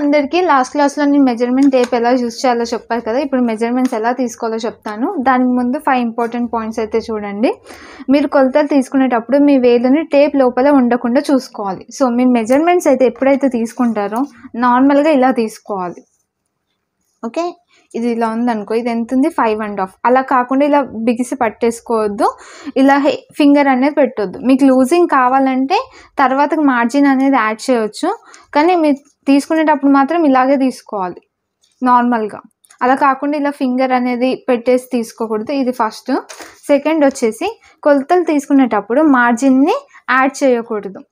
అందరికీ లాస్ట్ క్లాస్లో నేను మెజర్మెంట్ టేప్ ఎలా యూజ్ చేయాలో చెప్పాను కదా. ఇప్పుడు మెజర్మెంట్స్ ఎలా తీసుకోవాలో చెప్తాను. దానికి ముందు 5 ఇంపార్టెంట్ పాయింట్స్ అయితే చూడండి. మీరు కొలతలు తీసుకునేటప్పుడు మీ వేలుని టేప్ లోపల ఉండకుండా చూసుకోవాలి. సో మీరు మెజర్మెంట్స్ అయితే ఎప్పుడైతే తీసుకుంటారో నార్మల్గా ఇలా తీసుకోవాలి. ఓకే, ఇది ఇలా ఉందనుకో, ఇది ఎంత ఉంది 5.5. అలా కాకుండా ఇలా బిగిసి పట్టేసుకోవద్దు, ఇలా ఫింగర్ అనేది పెట్టొద్దు. మీకు లూజింగ్ కావాలంటే తర్వాత మార్జిన్ అనేది యాడ్ చేయవచ్చు, కానీ మీరు తీసుకునేటప్పుడు మాత్రం ఇలాగే తీసుకోవాలి నార్మల్గా. అలా కాకుండా ఇలా ఫింగర్ అనేది పెట్టేసి తీసుకోకూడదు. ఇది ఫస్ట్. సెకండ్ వచ్చేసి కొలతలు తీసుకునేటప్పుడు మార్జిన్ని యాడ్ చేయకూడదు.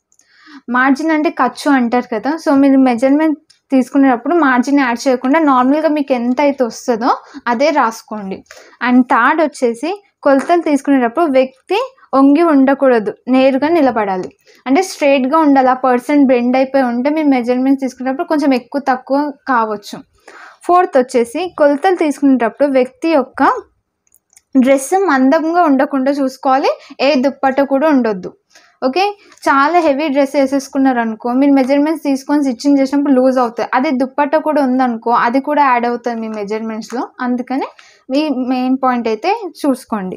మార్జిన్ అంటే ఖర్చు అంటారు కదా. సో మీరు మెజర్మెంట్ తీసుకునేటప్పుడు మార్జిన్ యాడ్ చేయకుండా నార్మల్గా మీకు ఎంత అయితే వస్తుందో అదే రాసుకోండి. అండ్ థర్డ్ వచ్చేసి కొలతలు తీసుకునేటప్పుడు వ్యక్తి వంగి ఉండకూడదు, నేరుగా నిలబడాలి. అంటే స్ట్రైట్గా ఉండాలి. ఆ పర్సన్ బెండ్ అయిపోయి ఉంటే మీరు మెజర్మెంట్స్ తీసుకునేటప్పుడు కొంచెం ఎక్కువ తక్కువ కావచ్చు. ఫోర్త్ వచ్చేసి కొలతలు తీసుకునేటప్పుడు వ్యక్తి యొక్క డ్రెస్ మందంగా ఉండకుండా చూసుకోవాలి. ఏ దుప్పట కూడా ఉండొద్దు. ఓకే, చాలా హెవీ డ్రెస్ వేసేసుకున్నారు అనుకో, మీరు మెజర్మెంట్స్ తీసుకొని స్టిచ్చింగ్ చేసినప్పుడు లూజ్ అవుతుంది. అదే దుప్పట్ట కూడా ఉందనుకో, అది కూడా యాడ్ అవుతుంది మీ మెజర్మెంట్స్లో. అందుకని మీ మెయిన్ పాయింట్ అయితే చూసుకోండి.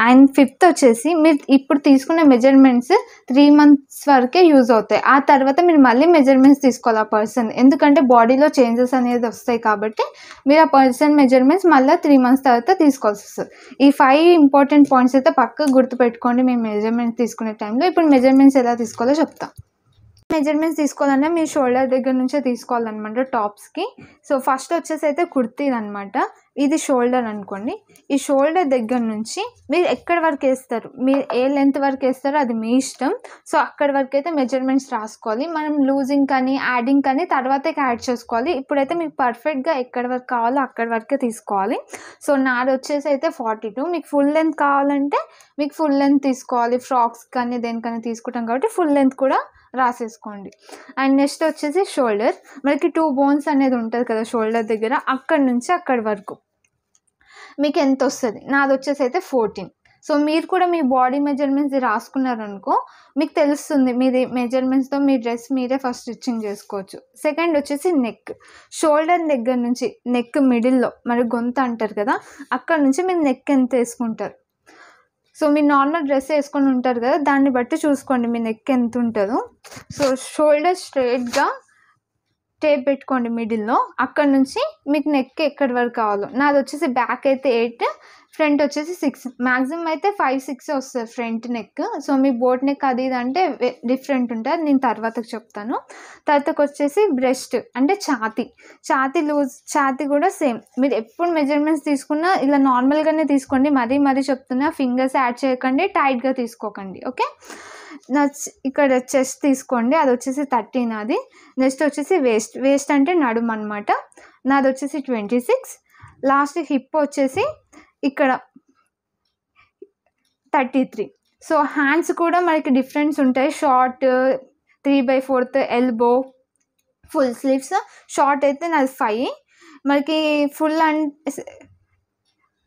అండ్ ఫిఫ్త్ వచ్చేసి మీరు ఇప్పుడు తీసుకునే మెజర్మెంట్స్ 3 months వరకే యూజ్ అవుతాయి. ఆ తర్వాత మీరు మళ్ళీ మెజర్మెంట్స్ తీసుకోవాలి ఆ పర్సన్, ఎందుకంటే బాడీలో చేంజెస్ అనేది వస్తాయి కాబట్టి మీరు ఆ పర్సన్ మెజర్మెంట్స్ మళ్ళీ 3 months తర్వాత తీసుకోవాల్సి వస్తుంది. ఈ 5 ఇంపార్టెంట్ పాయింట్స్ అయితే పక్కకు గుర్తుపెట్టుకోండి మీ మెజర్మెంట్స్ తీసుకునే టైంలో. ఇప్పుడు మెజర్మెంట్స్ ఎలా తీసుకోవాలో చెప్తాం. మెజర్మెంట్స్ తీసుకోవాలన్నా మీ షోల్డర్ దగ్గర నుంచే తీసుకోవాలన్నమాట టాప్స్కి. సో ఫస్ట్ వచ్చేసి అయితే కుర్తీది అనమాట. ఇది షోల్డర్ అనుకోండి. ఈ షోల్డర్ దగ్గర నుంచి మీరు ఎక్కడి వరకు వేస్తారు, మీరు ఏ లెంత్ వరకు వేస్తారో అది మీ ఇష్టం. సో అక్కడి వరకు అయితే మెజర్మెంట్స్ రాసుకోవాలి. మనం లూజింగ్ కానీ యాడింగ్ కానీ తర్వాతే యాడ్ చేసుకోవాలి. ఇప్పుడైతే మీకు పర్ఫెక్ట్గా ఎక్కడి వరకు కావాలో అక్కడి వరకే తీసుకోవాలి. సో నాది వచ్చేసి అయితే 42. మీకు ఫుల్ లెంత్ కావాలంటే మీకు ఫుల్ లెంత్ తీసుకోవాలి. ఫ్రాక్స్ కానీ దేనికైనా తీసుకుంటాం కాబట్టి ఫుల్ లెంత్ కూడా రాసేసుకోండి. అండ్ నెక్స్ట్ వచ్చేసి షోల్డర్, మనకి 2 bones అనేది ఉంటుంది కదా షోల్డర్ దగ్గర, అక్కడి నుంచి అక్కడి వరకు మీకు ఎంత వస్తుంది. నాది వచ్చేసి అయితే 14. సో మీరు కూడా మీ బాడీ మెజర్మెంట్స్ రాసుకున్నారనుకో మీకు తెలుస్తుంది. మీది మెజర్మెంట్స్తో మీ డ్రెస్ మీరే ఫస్ట్ స్టిచ్చింగ్ చేసుకోవచ్చు. సెకండ్ వచ్చేసి నెక్. షోల్డర్ దగ్గర నుంచి నెక్ మిడిల్లో మరి గొంతు అంటారు కదా, అక్కడ నుంచి మీరు నెక్ ఎంత వేసుకుంటారు. సో మీరు నార్మల్ డ్రెస్ వేసుకొని ఉంటారు కదా, దాన్ని బట్టి చూసుకోండి మీ నెక్ ఎంత ఉంటుందో. సో షోల్డర్ స్ట్రైట్గా టేప్ పెట్టుకోండి మిడిల్లో. అక్కడ నుంచి మీకు నెక్ ఎక్కడి వరకు కావాలో. నాది వచ్చేసి బ్యాక్ అయితే 8, ఫ్రంట్ వచ్చేసి 6. మ్యాక్సిమం అయితే 5-6 వస్తుంది ఫ్రంట్ నెక్. సో మీ బోట్ నెక్ అది ఇది అంటే డిఫరెంట్ ఉంటుంది, నేను తర్వాతకు చెప్తాను. తర్వాతకు వచ్చేసి బ్రెస్ట్ అంటే ఛాతీ లూజ్. ఛాతీ కూడా సేమ్. మీరు ఎప్పుడు మెజర్మెంట్స్ తీసుకున్నా ఇలా నార్మల్గానే తీసుకోండి. మరీ చెప్తున్నా, ఫింగర్స్ యాడ్ చేయకండి, టైట్గా తీసుకోకండి. ఓకే, ఇక్కడ చెస్ట్ తీసుకోండి, అది వచ్చేసి 13 అది. నెక్స్ట్ వచ్చేసి వేస్ట్ అంటే నడుము అనమాట. నాది వచ్చేసి 26. లాస్ట్ హిప్ వచ్చేసి ఇక్కడ 33. సో హ్యాండ్స్ కూడా మనకి డిఫరెన్స్ ఉంటాయి. Short 3/4, elbow, full sleeves. Short అయితే నాది 5. మనకి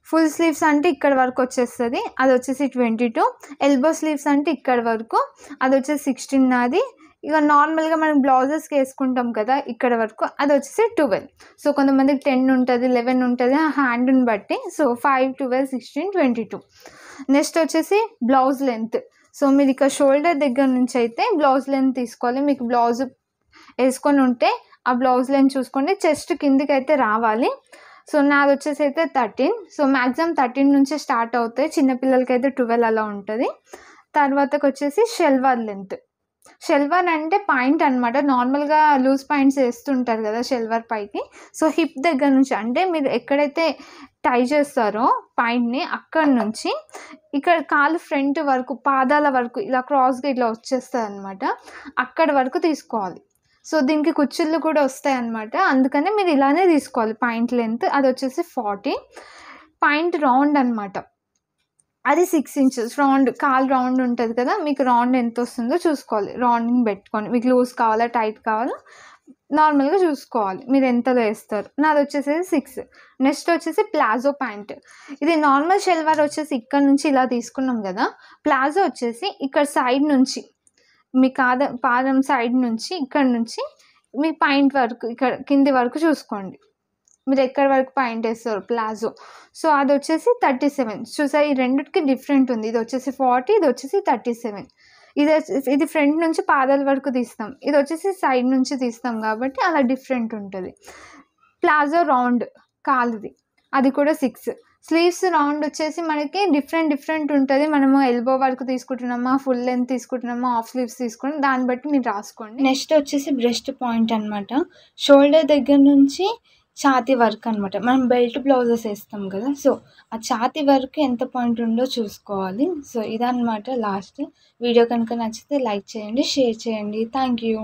ఫుల్ స్లీవ్స్ అంటే ఇక్కడ వరకు వచ్చేస్తుంది, అది వచ్చేసి 22. ఎల్బో స్లీవ్స్ అంటే ఇక్కడ వరకు, అది వచ్చేసి 16 నాది. ఇక నార్మల్గా మనం బ్లౌజెస్కి వేసుకుంటాం కదా ఇక్కడ వరకు, అది వచ్చేసి 12. సో కొంతమందికి 10 ఉంటుంది, 11 ఉంటుంది, ఆ హ్యాండ్ని బట్టి. సో 5, 12, 16, 22. నెక్స్ట్ వచ్చేసి బ్లౌజ్ లెంత్. సో మీరు ఇక షోల్డర్ దగ్గర నుంచి అయితే బ్లౌజ్ లెంత్ తీసుకోవాలి. మీకు బ్లౌజ్ వేసుకొని ఉంటే ఆ బ్లౌజ్ లెంత్ చూసుకోండి. చెస్ట్ కిందికి అయితే రావాలి. సో నాది వచ్చేసి అయితే 13. సో మ్యాక్సిమం 13 నుంచే స్టార్ట్ అవుతాయి. చిన్నపిల్లలకి అయితే 12 అలా ఉంటుంది. తర్వాతకు వచ్చేసి షెల్వార్ లెంత్. షెల్వార్ అంటే పాయింట్ అనమాట. నార్మల్గా లూజ్ పాయింట్స్ వేస్తుంటారు కదా షెల్వార్ పైకి. సో హిప్ దగ్గర నుంచి అంటే మీరు ఎక్కడైతే టై చేస్తారో పాయింట్ని, అక్కడ నుంచి ఇక్కడ కాలు ఫ్రంట్ వరకు, పాదాల వరకు ఇలా క్రాస్గా ఇట్లా వచ్చేస్తుంది అనమాట. అక్కడి వరకు తీసుకోవాలి. సో దీనికి కుచ్చుళ్ళు కూడా వస్తాయి అన్నమాట, అందుకనే మీరు ఇలానే తీసుకోవాలి పాయింట్ లెంత్. అది వచ్చేసి 40. పాయింట్ రౌండ్ అనమాట, అది 6 inches. రౌండ్ కాలు రౌండ్ ఉంటుంది కదా, మీకు రౌండ్ ఎంత వస్తుందో చూసుకోవాలి. రౌండింగ్ పెట్టుకోండి. మీకు లూజ్ కావాలా టైట్ కావాలా నార్మల్గా చూసుకోవాలి మీరు ఎంతలో వేస్తారు. నాది వచ్చేసి 6. నెక్స్ట్ వచ్చేసి ప్లాజో ప్యాంట్. ఇది నార్మల్ షెల్వార్ వచ్చేసి ఇక్కడ నుంచి ఇలా తీసుకున్నాం కదా, ప్లాజో వచ్చేసి ఇక్కడ సైడ్ నుంచి మీ పాదం సైడ్ నుంచి ఇక్కడ నుంచి మీ పాయింట్ వరకు ఇక్కడ కింది వరకు చూసుకోండి. మీరు ఎక్కడి వరకు పాయింట్ వేస్తారు ప్లాజో. సో అది వచ్చేసి 37. చూసారు ఈ రెండిటికి డిఫరెంట్ ఉంది. ఇది వచ్చేసి 40, ఇది వచ్చేసి 37. ఇది ఫ్రంట్ నుంచి పాదాల వరకు తీస్తాం, ఇది వచ్చేసి సైడ్ నుంచి తీస్తాం కాబట్టి అలా డిఫరెంట్ ఉంటుంది. ప్లాజో రౌండ్ కాలుది, అది కూడా 6. స్లీవ్స్ రౌండ్ వచ్చేసి మనకి డిఫరెంట్ ఉంటుంది. మనము ఎల్బో వరకు తీసుకుంటున్నామా, ఫుల్ లెంత్ తీసుకుంటున్నామా, హాఫ్ స్లీవ్స్ తీసుకుని దాన్ని బట్టి మీరు రాసుకోండి. నెక్స్ట్ వచ్చేసి బ్రెస్ట్ పాయింట్ అనమాట. షోల్డర్ దగ్గర నుంచి ఛాతీ వర్క్ అనమాట. మనం బెల్ట్ బ్లౌజెస్ వేస్తాం కదా, సో ఆ ఛాతీ వరకు ఎంత పాయింట్ ఉందో చూసుకోవాలి. సో ఇదన్నమాట లాస్ట్ వీడియో. కనుక నచ్చితే లైక్ చేయండి, షేర్ చేయండి. Thank you.